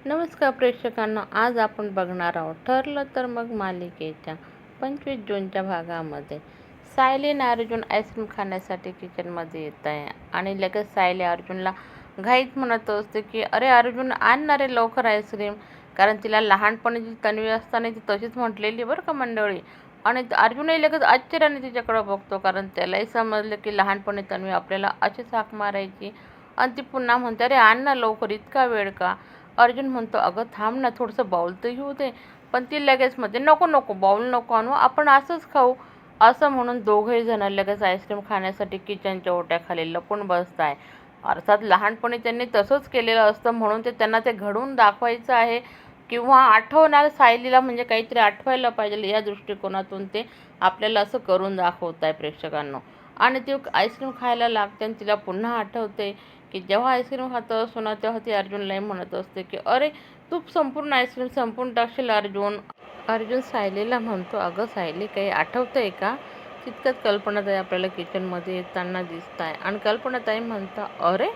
नमस्कार प्रेक्षकांना, आज आपण बघणार आहोत ठरलं तर मग मालिकेच्या 25 जूनच्या भागामध्ये सायली आणि अर्जुन आईस्क्रीम खाण्यासाठी किचनमध्ये येत आहे आणि लगेच सायली अर्जुनला घाईत म्हणत असते की अरे अर्जुन, आण ना रे लवकर आईस्क्रीम. कारण तिला लहानपणी जी तन्वी असताना ती तशीच म्हटलेली बरं का मंडळी. आणि अर्जुनही लगेच आश्चर्याने तिच्याकडे बघतो, कारण त्यालाही समजलं की लहानपणी तन्वी आपल्याला अशीच हाक मारायची. आणि ती पुन्हा म्हणते अरे आण ना लवकर, इतका वेळ का. अर्जुन म्हणतो अगं थांब ना, थोडंसं बाऊल तर घेऊ दे. पण ती लगेच म्हणते नको नको, बाऊल नको आणू, आपण असंच खाऊ. असं म्हणून दोघंही जण लगेच आईस्क्रीम खाण्यासाठी किचनच्या ओट्याखाली लपून बसत आहे. अर्थात लहानपणी त्यांनी तसंच केलेलं असतं, म्हणून त्यांना ते घडवून दाखवायचं आहे किंवा आठवणार सायलीला, म्हणजे काहीतरी आठवायला पाहिजे या दृष्टिकोनातून ते आपल्याला असं करून दाखवत आहे प्रेक्षकांनो. आणि ती आईस्क्रीम खायला लागते आणि तिला पुन्हा आठवते की जेव्हा आईस्क्रीम खात असतो ना, तेव्हा ती अर्जुनलाही म्हणत असते की अरे तू संपूर्ण आईस्क्रीम संपून टाकशील अर्जुन. अर्जुन सायलीला म्हणतो अगं सायली, काही आठवतंय का. तितकंच कल्पनाताई आपल्याला किचनमध्ये येताना दिसत आहे आणि कल्पनाताई म्हणता अरे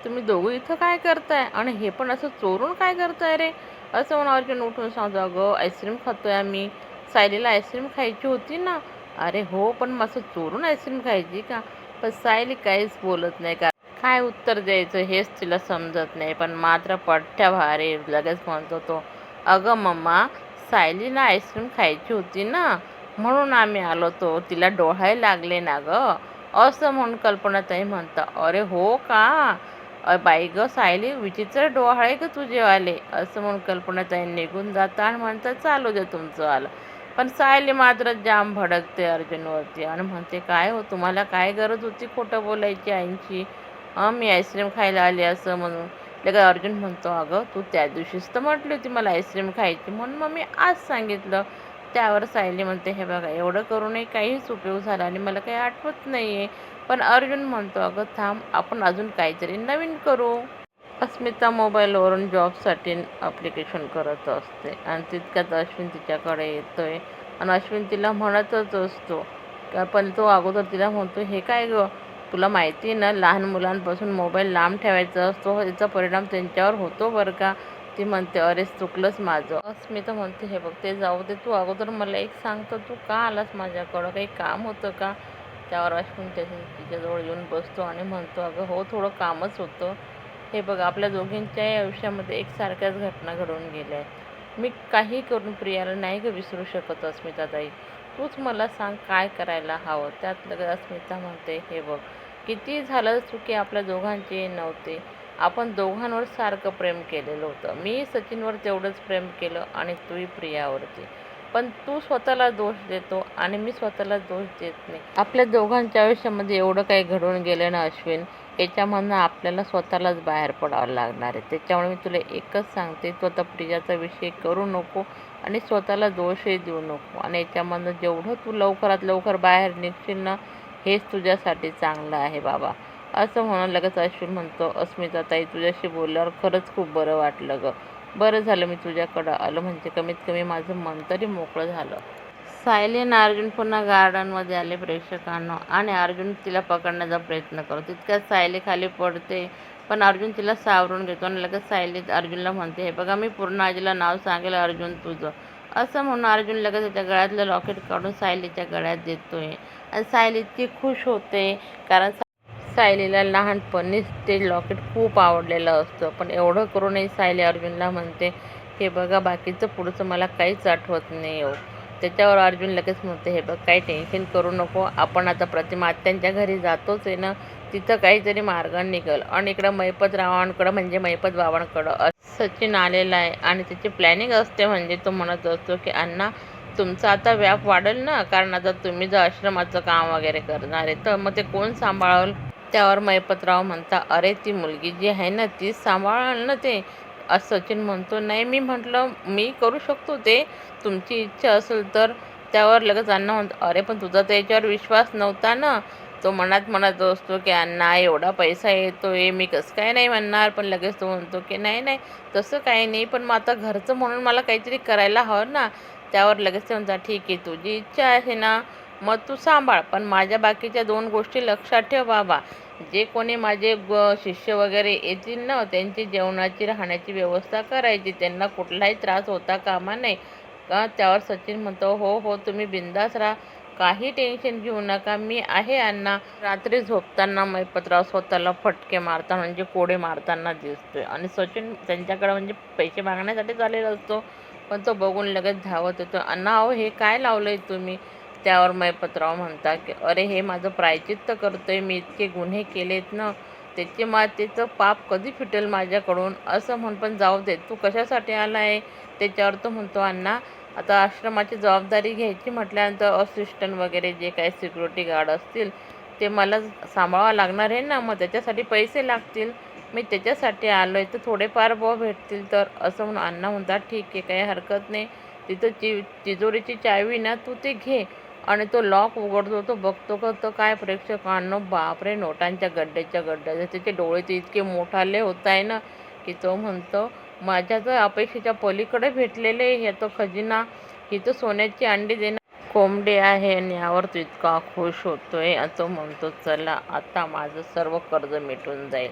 तुम्ही दोघं इथं काय करताय आणि हे पण असं चोरून काय करताय रे. असं म्हणून अर्जुन उठून सांगतो अगं आईस्क्रीम खातोय आम्ही, सायलीला आईस्क्रीम खायची होती ना. अरे हो, पण मग असं चोरून आईस्क्रीम खायची का. पण सायली काहीच बोलत नाही, काय उत्तर द्यायचं हेच तिला समजत नाही. पण मात्र पठ्ठ्या भारी लगेच म्हणतो तो अगं मम्मा, सायलीला आईस्क्रीम खायची होती ना, म्हणून आम्ही आलो, तो तिला डोहायला लागले ना गं. असं म्हणून कल्पनाताई म्हणता अरे हो का. बाई गं सायली, विचित्र डोहाळे ग तुझेवाले. असं म्हणून कल्पनाताई निघून जाता आणि म्हणतात चालू दे तुमचं आलं. पण सायली मात्र जाम भडकते अर्जुनवरती आणि म्हणते काय हो, तुम्हाला काय गरज होती खोटं बोलायची आईंची. मी आईस्क्रीम खायला आले असं म्हणून. लगेच अर्जुन म्हणतो अगं तू त्या दिवशीच तर म्हटली होती मला आईस्क्रीम खायची, म्हणून मग मी आज सांगितलं. त्यावर सायली म्हणते हे बघा, एवढं करूनही काहीच उपयोग झाला आणि मला काही आठवत नाही आहे. पण अर्जुन म्हणतो अगं थांब, आपण अजून काहीतरी नवीन करू. अस्मिता मोबाईलवरून जॉबसाठी ॲप्लिकेशन करत असते आणि तितक्यात अश्विन तिच्याकडे येतोय आणि अश्विन तिला म्हणतच असतो पण तो अगोदर तिला म्हणतो हे काय गं, तुला माहिती आहे ना लहान मुलांपासून मोबाईल लांब ठेवायचा असतो, याचा परिणाम त्यांच्यावर होतो बरं का. ती म्हणते अरे चुकलंच माझं. अस्मिता म्हणते हे बघ ते जाऊ दे, तू अगोदर मला एक सांगतो, तू का आलास माझ्याकडं, काही काम होतं का. त्यावर अश्विन तिच्याजवळ येऊन बसतो आणि म्हणतो अगं हो, थोडं कामच होतं. हे बघ आपल्या दोघींच्याही आयुष्यामध्ये एकसारख्याच घटना घडून गेल्या आहेत. मी काही करून प्रियाला नाही ग विसरू शकत अस्मिताताई. तूच मला सांग काय करायला हवं. त्यात लगेच अस्मिता म्हणते हे बघ, किती झालं चुकी आपल्या दोघांचे नव्हते. आपण दोघांवर सारखं प्रेम केलेलं होतं. मी सचिनवर तेवढंच प्रेम केलं आणि तूही प्रियावरती. पण तू स्वतःला दोष देतो आणि मी स्वतःला दोष देत नाही. आपल्या दोघांच्या आयुष्यामध्ये एवढं काही घडून गेलं ना अश्विन, याच्यामधनं आपल्याला स्वतःलाच बाहेर पडावं लागणार आहे. त्याच्यामुळे मी तुला एकच सांगते, तू आता प्रियाचा विषय करू नको आणि स्वतःला दोषही देऊ नको. आणि याच्यामधनं जेवढं तू लवकरात लवकर बाहेर निघशील ना, हेच तुझ्यासाठी चांगलं आहे बाबा. असं म्हणून लगेच अश्विन म्हणतो अस्मिताताई, तुझ्याशी बोलल्यावर खरंच खूप बरं वाटलं गं. बरं झालं मी तुझ्याकडं आलं, म्हणजे कमीत कमी माझं मन तरी मोकळं झालं. सायली आणि अर्जुन पुन्हा गार्डनमध्ये आले प्रेक्षकांना आणि अर्जुन तिला पकडण्याचा प्रयत्न करतो. तितक्यात सायली खाली पडते, पण अर्जुन तिला सावरून घेतो आणि लगेच सायली अर्जुनला म्हणते हे बघा, मी पूर्ण आजीला नाव सांगेल अर्जुन तुझं. असं म्हणून अर्जुन लगेच त्याच्या गळ्यातलं लॉकेट काढून सायलीच्या गळ्यात देतोय आणि सायली इतकी खुश होते, कारण सायलीला लहानपणीच ते लॉकेट खूप आवडलेलं असतं. पण एवढं करूनही सायली अर्जुनला म्हणते हे बघा, बाकीचं पुढचं मला काहीच आठवत नाही हो. त्याच्यावर अर्जुन लगेच म्हणते हे बघ, काही टेन्शन करू नको, आपण आता प्रतिमा आत्यांच्या घरी जातोच आहे ना, तिथं काहीतरी मार्ग निघेल. आणि इकडं मैपतरावांकडं म्हणजे मैपत बाबांकडं सचिन आलेला आहे आणि त्याची प्लॅनिंग असते. म्हणजे तो म्हणत असतो की अण्णा तुमचा आता व्याप वाढेल ना, कारण आता तुम्ही जर आश्रमाचं काम वगैरे करणार आहे तर मग ते कोण सांभाळेल. त्यावर मैपतराव म्हणता अरे ती मुलगी जी आहे ना तीच सांभाळेल ना ते. सचिन म्हणतो नाही, मी म्हटलं मी करू शकतो ते, तुमची इच्छा असेल तर. त्यावर लगेच अण्णा म्हणतो अरे पण तुझा त्याच्यावर विश्वास नव्हता ना. तो मनात म्हणत असतो की अण्णा एवढा पैसा येतोय, मी कसं काय नाही म्हणणार. पण लगेच तो म्हणतो की नाही नाही तसं काही नाही, पण मग आता घरचं म्हणून मला काहीतरी करायला हवं ना. त्यावर लगेच ते म्हणतात ठीक आहे, तुझी इच्छा आहे ना, मग तू सांभाळ, पण माझ्या बाकीच्या 2 गोष्टी लक्षात ठेव बाबा. जे कोणी माझे शिष्य वगैरे येतील ना, त्यांची जेवणाची राहण्याची व्यवस्था करायची, त्यांना कुठलाही त्रास होता कामा नये. का त्यावर सचिन म्हणतो, हो हो तुम्ही बिंदास राहा, काही टेन्शन घेऊ नका, मी आहे अण्णा. रात्री झोपताना मैपतराव स्वतःला फटके मारताना म्हणजे कोडे मारताना दिसतोय आणि सचिन त्यांच्याकडे म्हणजे पैसे मागण्यासाठी आलेला असतो, पण तो बघून लगेच धावत येतो. अण्णा अहो हे काय लावलंय तुम्ही? त्यावर मैपतराव म्हणतात की अरे हे माझं प्रायचित्त करतोय, मी इतके गुन्हे केलेत ना, त्याचे मातेचं पाप कधी फिटेल माझ्याकडून, असं म्हण. पण जाऊ दे, तू कशासाठी आला आहे? त्याच्यावर तो म्हणतो अण्णा आता आश्रमाची जबाबदारी घ्यायची म्हटल्यानंतर असिस्टंट वगैरे जे काही सिक्युरिटी गार्ड असतील ते मला सांभाळावं लागणार आहे ना, मग त्याच्यासाठी पैसे लागतील, मी त्याच्यासाठी आलो आहे, तर थोडेफार भेटतील तर, असं म्हणून अण्णा म्हणतात ठीक आहे काही हरकत नाही. तिथं तिजोरीची चावी ना तू ते घे आणि तो लॉक उघडतो, तो बघतो का तर काय प्रेक्षकांनो बापरे, नोटांच्या गड्ड्याच्या गड्ड्या, त्याचे डोळे ते इतके मोठाले होत आहे ना की तो म्हणतो माझ्या तर अपेक्षेच्या पलीकडे भेटलेले हे तो खजिना, ही तर सोन्याची अंडी देणार कोंबडी आहे आणि यावर तो इतका खुश होतोय. तो म्हणतो चला आता माझं सर्व कर्ज मिटून जाईल.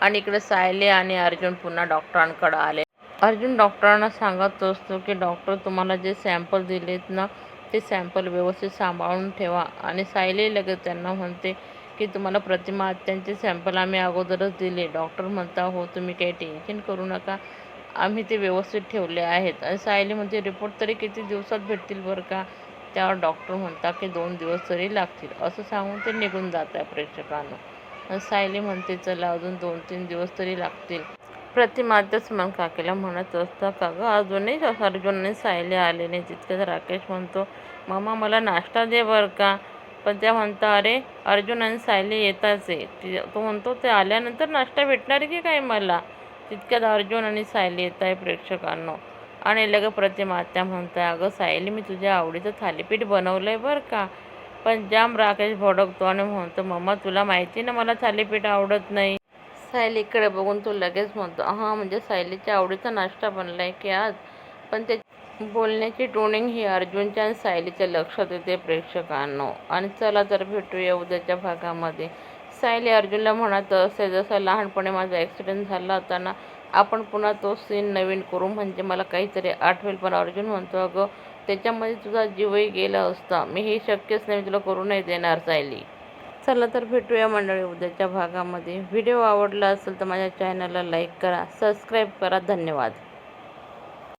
आणि इकडे सायले आणि अर्जुन पुन्हा डॉक्टरांकडे आले. अर्जुन डॉक्टरांना सांगत असतो की डॉक्टर तुम्हाला जे सॅम्पल दिलेत ना ते सॅम्पल व्यवस्थित सांभाळून ठेवा. आणि सायली लगेच त्यांना म्हणते की तुम्हाला प्रतिमा आत्यांचे सॅम्पल आम्ही अगोदरच दिले. डॉक्टर म्हणता हो तुम्ही काही टेन्शन करू नका, आम्ही ते व्यवस्थित ठेवले आहेत. आणि सायली म्हणते रिपोर्ट तरी किती दिवसात भेटतील बरं का? त्यावर डॉक्टर म्हणतात की 2 दिवस तरी लागतील, असं सांगून ते निघून जात आहे प्रेक्षकांना. आणि सायली म्हणते चला अजून 2-3 दिवस तरी लागतील. प्रतिमा त्याच मन काकीला म्हणत असतं का गं अजूनही अर्जुन आणि सायली आले नाही. तितक्यात राकेश म्हणतो मामा मला नाश्ता दे बरं का. पण त्या म्हणता अरे अर्जुन आणि सायली येताच आहे. तो म्हणतो ते आल्यानंतर नाश्ता भेटणार की काय मला. तितक्यात अर्जुन आणि सायली येत आहे प्रेक्षकांनो. आणि लगे प्रतिमा आत्या म्हणताय अगं सायली मी तुझ्या आवडीचं थालीपीठ बनवलंय बरं का. पण जाम राकेश भडकतो आणि म्हणतो मम्मा तुला माहिती ना मला थालीपीठ आवडत नाही. सायलीकडे बघून तो लगेच म्हणतो हां म्हणजे सायलीच्या आवडीचा नाश्ता बनलाय की आज. पण ते बोलण्याची टोनिंग ही अर्जुनच्या आणि सायलीच्या लक्षात येते प्रेक्षकांनो. आणि चला तर भेटूया उद्याच्या भागामध्ये. सायली अर्जुनला म्हणत असते जसा लहानपणी माझा ॲक्सिडेंट झाला होता ना, आपण पुन्हा तो सीन नवीन करू म्हणजे मला काहीतरी आठवेल. पण अर्जुन म्हणतो अगं त्याच्यामध्ये तुझा जीवही गेला असता, मी हे शक्यच नाही, तुला करू नाही देणार सायली. चला तर भेटूया मंडळी उद्याच्या भागामध्ये. व्हिडिओ आवडला असेल तर माझ्या चॅनलला लाईक करा, सबस्क्राईब करा. धन्यवाद.